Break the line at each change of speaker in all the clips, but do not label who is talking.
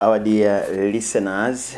Our dear listeners,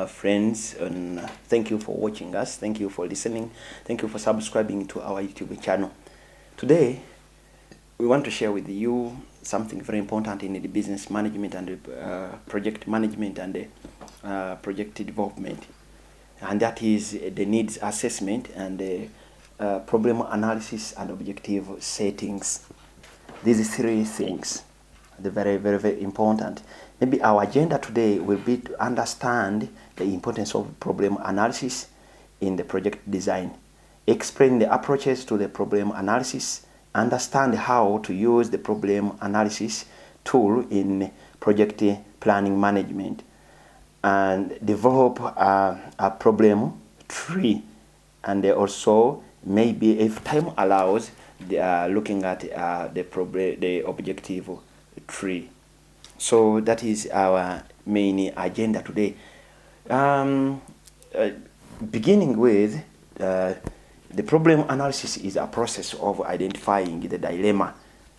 friends, and thank you for watching us. Thank you for listening. Thank you for subscribing to our YouTube channel. Today, we want to share with you something very important in the business management and project management and project development, and that is the needs assessment and the problem analysis and objective settings. These three things, they're very important. Maybe our agenda today will be to understand the importance of problem analysis in the project design, explain the approaches to the problem analysis, understand how to use the problem analysis tool in project planning management, and develop a problem tree, and also maybe, if time allows, looking at the objective tree. So that is our main agenda today. Beginning with the problem analysis is a process of identifying the dilemma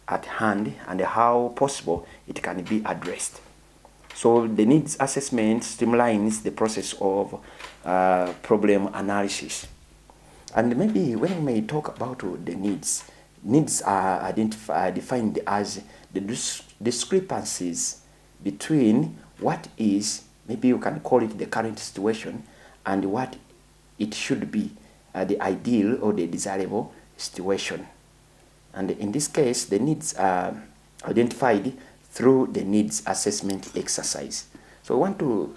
at hand and how possible it can be addressed. So the needs assessment streamlines the process of problem analysis. And maybe when we may talk about the needs are defined as the discrepancies between what is, maybe you can call it the current situation, and what it should be, the ideal or the desirable situation. And in this case, the needs are identified through the needs assessment exercise. So we want to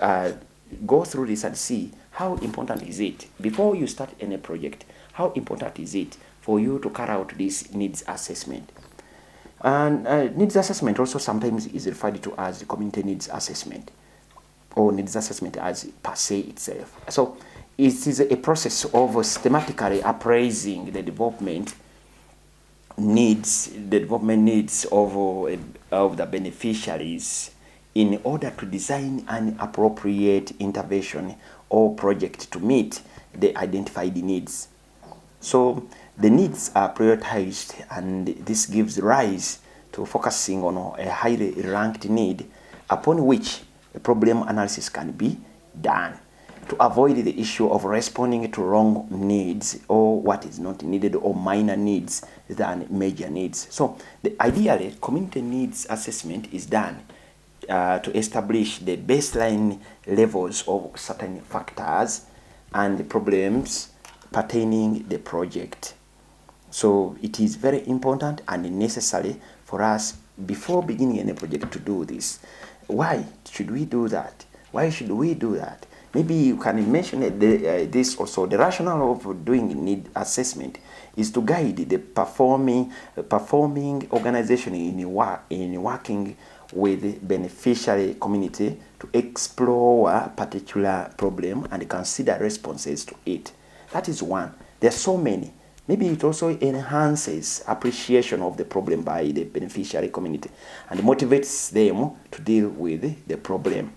go through this and see how important is it before you start any project. How important is it for you to carry out this needs assessment? And needs assessment also sometimes is referred to as community needs assessment, or needs assessment as per se itself. So it is a process of systematically appraising the development needs of the beneficiaries in order to design an appropriate intervention or project to meet the identified needs. So the needs are prioritized, and this gives rise to focusing on a highly ranked need upon which a problem analysis can be done to avoid the issue of responding to wrong needs or what is not needed, or minor needs than major needs. So ideally, community needs assessment is done to establish the baseline levels of certain factors and problems pertaining the project. So it is very important and necessary for us before beginning any project to do this. Why should we do that? Why should we do that? Maybe you can mention this also. The rationale of doing need assessment is to guide the performing organization in working with beneficiary community to explore a particular problem and consider responses to it. That is one. There are so many. Maybe it also enhances appreciation of the problem by the beneficiary community and motivates them to deal with the problem.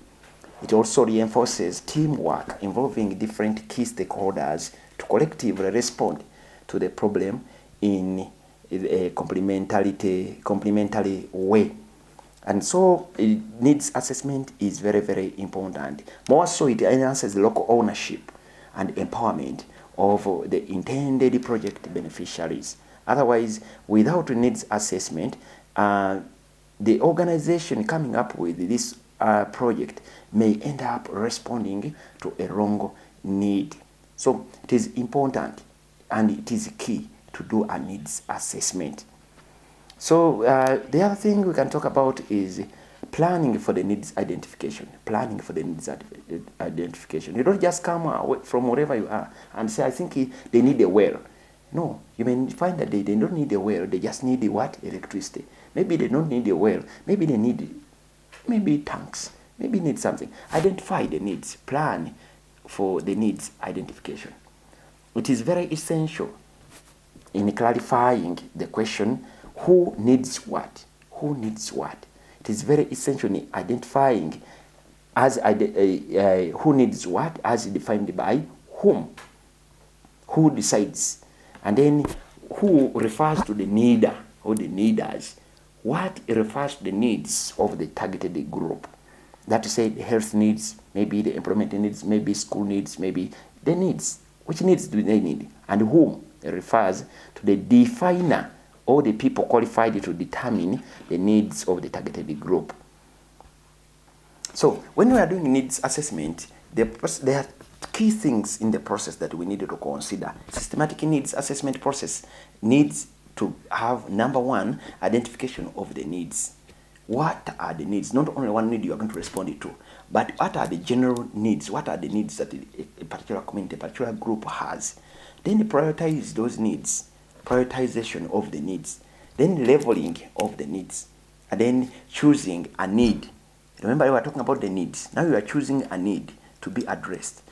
It also reinforces teamwork involving different key stakeholders to collectively respond to the problem in a complementary way. And so needs assessment is very important. More so, it enhances local ownership and empowerment of the intended project beneficiaries. Otherwise, without needs assessment, the organization coming up with this project may end up responding to a wrong need. So it is important and it is key to do a needs assessment. So the other thing we can talk about is planning for the needs identification. Planning for the needs identification. You don't just come from wherever you are and say, I think they need a well. No, you may find that they don't need a well. They just need what? Electricity. Maybe they don't need a well. Maybe they need tanks. Maybe need something. Identify the needs. Plan for the needs identification. It is very essential in clarifying the question, who needs what? Who needs what? It is very essential in identifying as who needs what as defined by whom, who decides, and then who refers to the needer or the needers, what refers to the needs of the targeted group. That is said, health needs, maybe the employment needs, maybe school needs, maybe the needs. Which needs do they need? And whom? It refers to the definer or the people qualified to determine the needs of the targeted group. So when we are doing needs assessment, there are key things in the process that we need to consider. Systematic needs assessment process needs to have, number one, identification of the needs. What are the needs? Not only one need you are going to respond to, but what are the general needs? What are the needs that a particular community, a particular group has? Then prioritize those needs, prioritization of the needs, then leveling of the needs, and then choosing a need. Remember, we were talking about the needs. Now you are choosing a need to be addressed.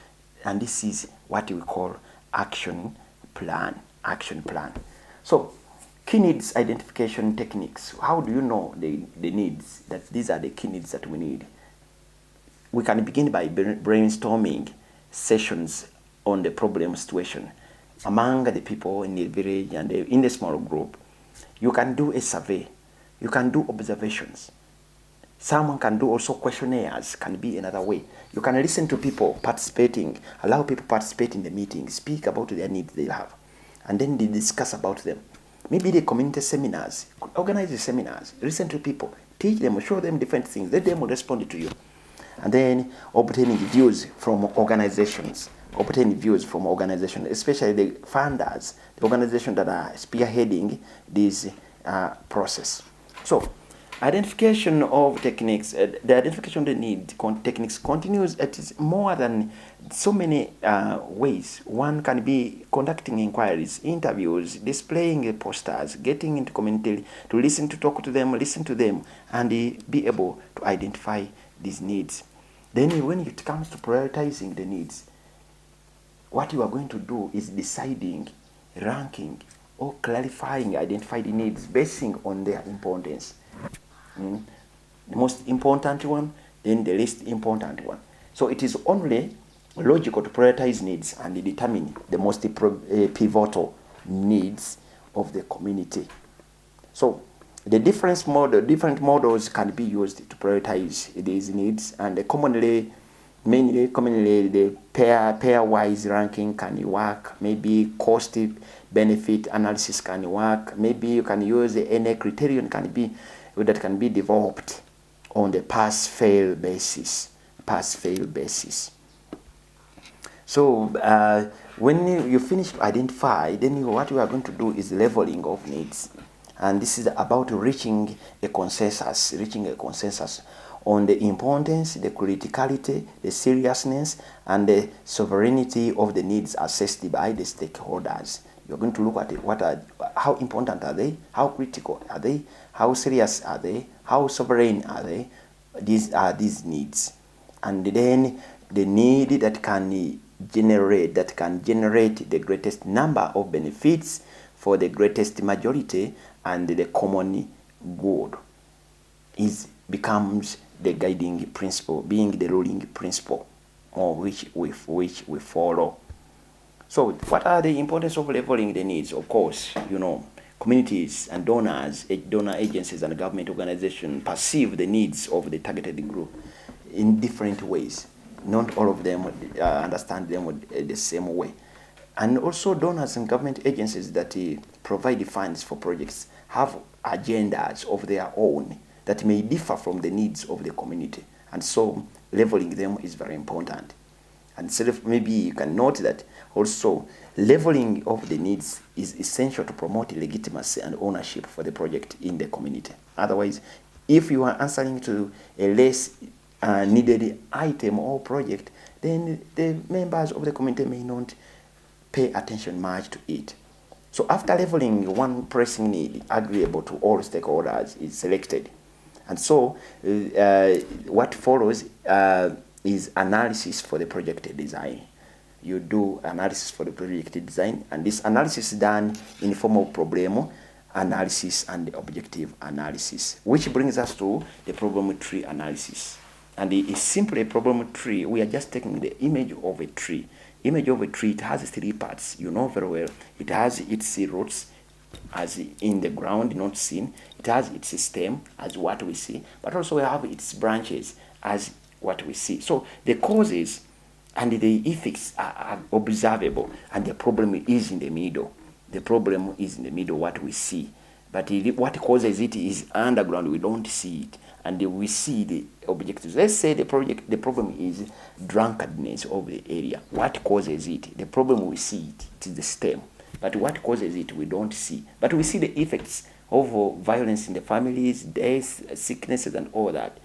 And this is what we call action plan. Action plan. So, key needs identification techniques. How do you know the needs, that these are the key needs that we need? We can begin by brainstorming sessions on the problem situation among the people in the village and in the small group. You can do a survey. You can do observations. Someone can do also questionnaires, can be another way. You can listen to people participating, allow people participate in the meeting, speak about their needs they have, and then they discuss about them. Maybe the community seminars, organize the seminars, listen to people, teach them, show them different things, let them respond to you. And then obtaining views from organizations, especially the funders, the organizations that are spearheading this process. So, identification of techniques, the identification of the need techniques continues. It is more than so many ways. One can be conducting inquiries, interviews, displaying posters, getting into community to listen, to talk to them, and be able to identify these needs. Then when it comes to prioritizing the needs, what you are going to do is deciding, ranking, or clarifying, identify the needs basing on their importance. The most important one, then the least important one. So it is only logical to prioritize needs and determine the most pivotal needs of the community. So the different models can be used to prioritize these needs, and commonly the pair-wise ranking can work. Maybe cost-benefit analysis can work. Maybe you can use any criterion that can be developed on the pass-fail basis. So when you finish identify, then what you are going to do is leveling of needs. And this is about reaching a consensus on the importance, the criticality, the seriousness, and the sovereignty of the needs assessed by the stakeholders. You're going to look at it. How important are they? How critical are they? How serious are they? How sovereign are they? These are these needs. And then the need that can generate the greatest number of benefits for the greatest majority and the common good becomes the guiding principle, being the ruling principle on which we follow. So what are the importance of leveling the needs? Of course, communities and donor agencies and government organizations perceive the needs of the targeted group in different ways. Not all of them understand them the same way. And also donors and government agencies that provide funds for projects have agendas of their own that may differ from the needs of the community. And so leveling them is very important. And so maybe you can note that also leveling of the needs is essential to promote legitimacy and ownership for the project in the community. Otherwise, if you are answering to a less needed item or project, then the members of the community may not pay attention much to it. So after leveling, one pressing need agreeable to all stakeholders is selected. And so what follows is analysis for the project design. You do analysis for the project design, and this analysis is done in the form of problem analysis and objective analysis, which brings us to the problem tree analysis. And it is simply a problem tree. We are just taking the image of a tree. Image of a tree, it has 3 parts. You know very well. It has its roots as in the ground, not seen. It has its stem as what we see, but also we have its branches as what we see. So the causes and the effects are observable, and the problem is in the middle. The problem is in the middle, what we see. But what causes it is underground, we don't see it. And we see the objectives. Let's say the problem is drunkenness of the area. What causes it? The problem, we see it. It is the stem. But what causes it, we don't see. But we see the effects of violence in the families, deaths, sicknesses, and all that.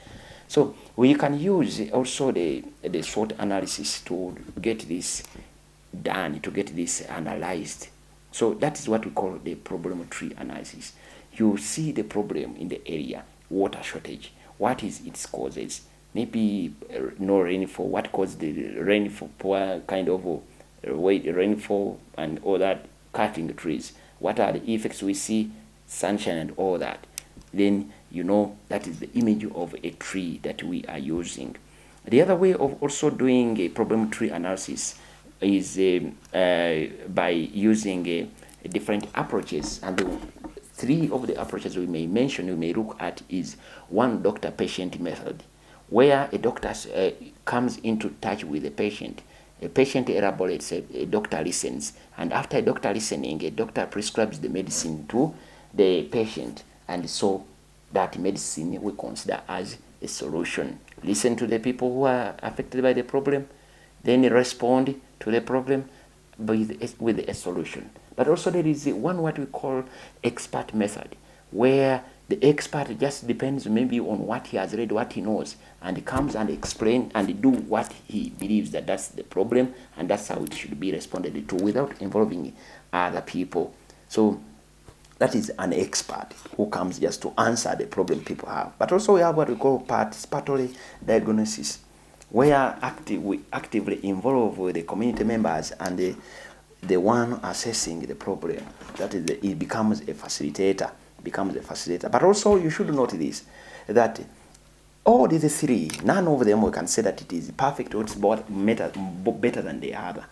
So we can use also the SWOT analysis to get this done, to get this analyzed. So that is what we call the problem tree analysis. You see the problem in the area, water shortage. What is its causes? Maybe no rainfall. What caused the rainfall? Poor kind of rainfall and all that, cutting the trees. What are the effects we see? Sunshine and all that. Then you know that is the image of a tree that we are using. The other way of also doing a problem tree analysis is by using different approaches, and three of the approaches we may mention, we may look at, is one, doctor-patient method, where a doctor comes into touch with a patient elaborates, a doctor listens, and after a doctor listening, a doctor prescribes the medicine to the patient, and so that medicine we consider as a solution. Listen to the people who are affected by the problem, then respond to the problem with a solution. But also there is one what we call expert method, where the expert just depends maybe on what he has read, what he knows, and comes and explain and do what he believes that that's the problem, and that's how it should be responded to without involving other people. So that is an expert who comes just to answer the problem people have. But also we have what we call participatory diagnosis, where we actively involve with the community members and the one assessing the problem. That is, it becomes a facilitator. But also you should note this, that all these three, none of them we can say that it is perfect or it's better than the other.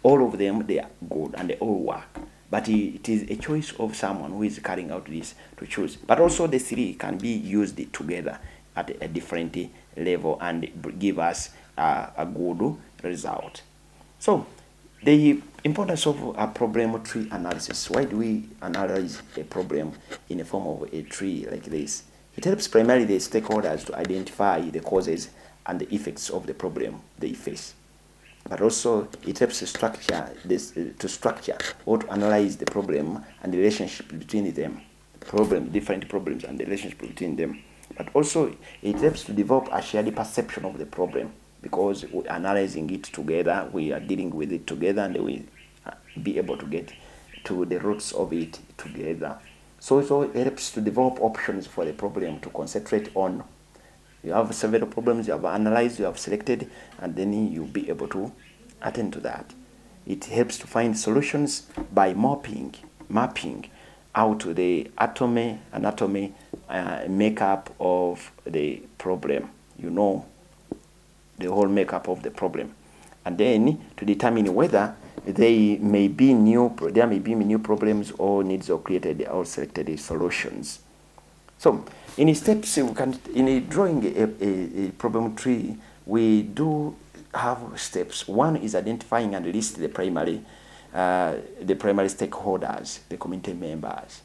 All of them, they are good and they all work. But it is a choice of someone who is carrying out this to choose. But also the three can be used together at a different level and give us a good result. So the importance of a problem tree analysis. Why do we analyze a problem in the form of a tree like this? It helps primarily the stakeholders to identify the causes and the effects of the problem they face. But also it helps to structure or to analyze the problem and the relationship between them, different problems and the relationship between them. But also it helps to develop a shared perception of the problem, because we're analyzing it together, we are dealing with it together, and we be able to get to the roots of it together. So it helps to develop options for the problem to concentrate on. You have several problems, you have analyzed, you have selected, and then you'll be able to attend to that. It helps to find solutions by mapping out the anatomy, makeup of the problem. You know the whole makeup of the problem, and then to determine whether there may be new problems or needs or created or selected solutions. So in steps, in drawing a problem tree, we do have steps. One is identifying and list the primary stakeholders, the community members.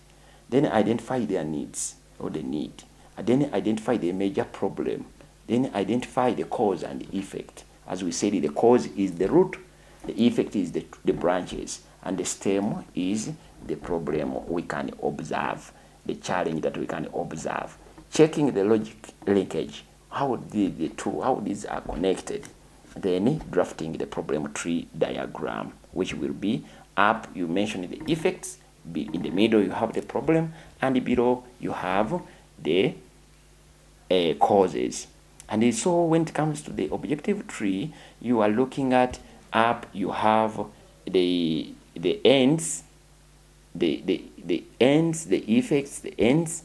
Then identify their needs or the need. And then identify the major problem. Then identify the cause and the effect. As we said, the cause is the root, the effect is the branches, and the stem is the problem we can observe, the challenge that we can observe. Checking the logic linkage, how these are connected. Then drafting the problem tree diagram, which will be up, you mentioned the effects, in the middle you have the problem, and below you have the causes. And so when it comes to the objective tree, you are looking at up, you have the ends, the ends, the effects, the ends,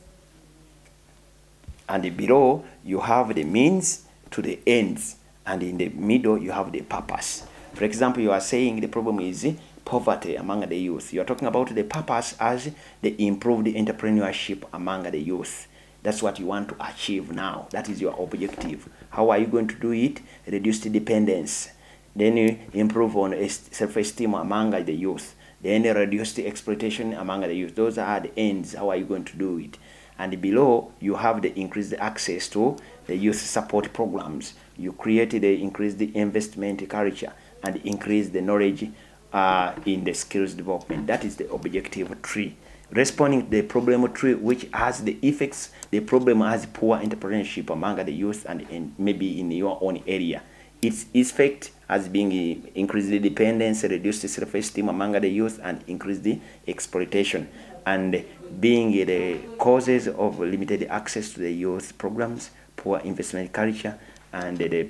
and below you have the means to the ends, and in the middle you have the purpose. For example, you are saying the problem is poverty among the youth. You are talking about the purpose as the improved entrepreneurship among the youth. That's what you want to achieve now. That is your objective. How are you going to do it? Reduce the dependence. Then you improve on self-esteem among the youth. Then reduce the exploitation among the youth. Those are the ends. How are you going to do it? And below, you have the increased access to the youth support programs. You create the increased investment culture and increase the knowledge in the skills development. That is the objective tree. Responding to the problem tree, which has the effects, the problem has poor entrepreneurship among the youth and maybe in your own area. Its effect as being increased the dependence, reduce the self-esteem among the youth, and increase the exploitation, and being the causes of limited access to the youth programs, poor investment culture, and the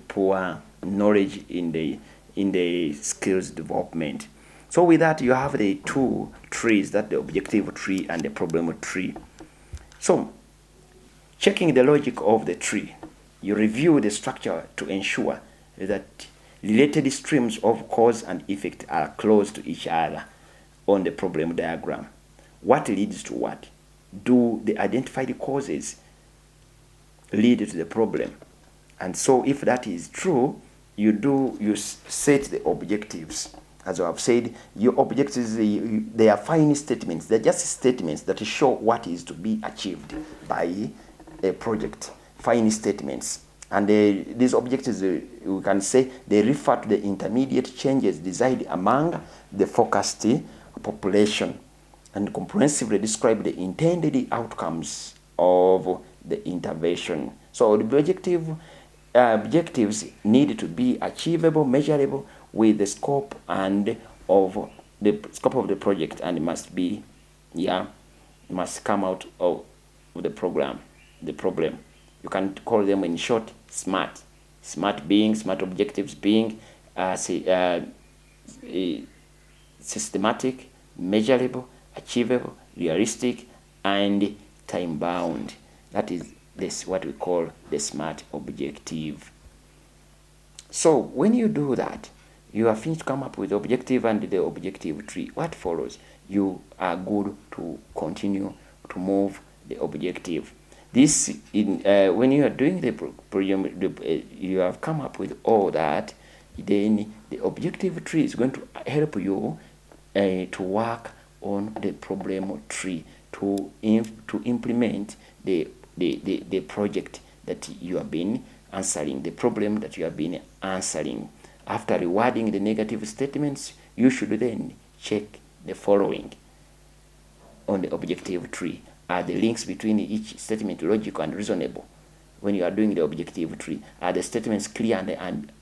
poor knowledge in the skills development. So with that, you have the two trees, that the objective tree and the problem tree. So checking the logic of the tree, you review the structure to ensure that related streams of cause and effect are close to each other on the problem diagram. What leads to what? Do the identified causes lead to the problem? And so if that is true, you set the objectives. As I've said, your objectives, they are fine statements. They're just statements that show what is to be achieved by a project. Fine statements. And these objectives, we can say, they refer to the intermediate changes desired among the focused population and comprehensively describe the intended outcomes of the intervention. So the objectives need to be achievable, measurable with the scope and of the scope of the project, and must come out of the problem. You can call them in short SMART. Smart objectives being systematic, measurable, achievable, realistic, and time bound. That is what we call the SMART objective. So when you do that, you are finished to come up with the objective and the objective tree. What follows? You are good to continue to move the objective. This when you are doing the program, you have come up with all that, then the objective tree is going to help you to work on the problem tree to implement the project that you have been answering, the problem that you have been answering. After rewarding the negative statements, you should then check the following on the objective tree. Are the links between each statement logical and reasonable? When you are doing the objective tree, are the statements clear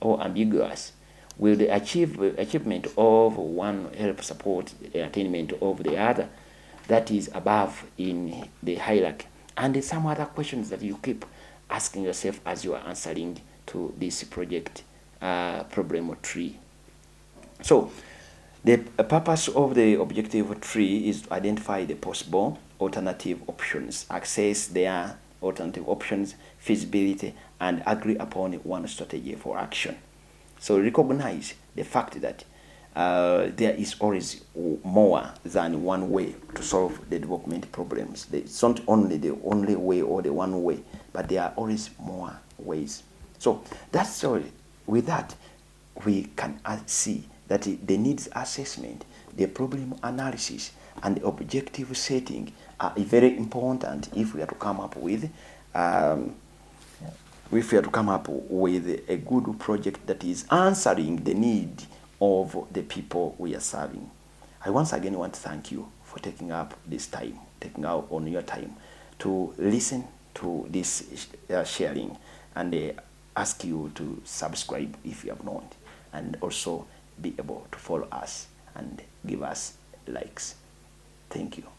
or ambiguous? Will the achievement of one help support the attainment of the other? That is above in the hierarchy. And some other questions that you keep asking yourself as you are answering to this project problem tree. So the purpose of the objective tree is to identify the possible alternative options, assess their alternative options, feasibility, and agree upon one strategy for action. So recognize the fact that there is always more than one way to solve the development problems. It's not only the only way or the one way, but there are always more ways. So that's all. With that, we can see that the needs assessment, the problem analysis, and the objective setting are very important if we are to come up with a good project that is answering the need of the people we are serving. I once again want to thank you for taking up this time, taking out on your time to listen to this sharing, and ask you to subscribe if you have not, and also be able to follow us and give us likes. Thank you.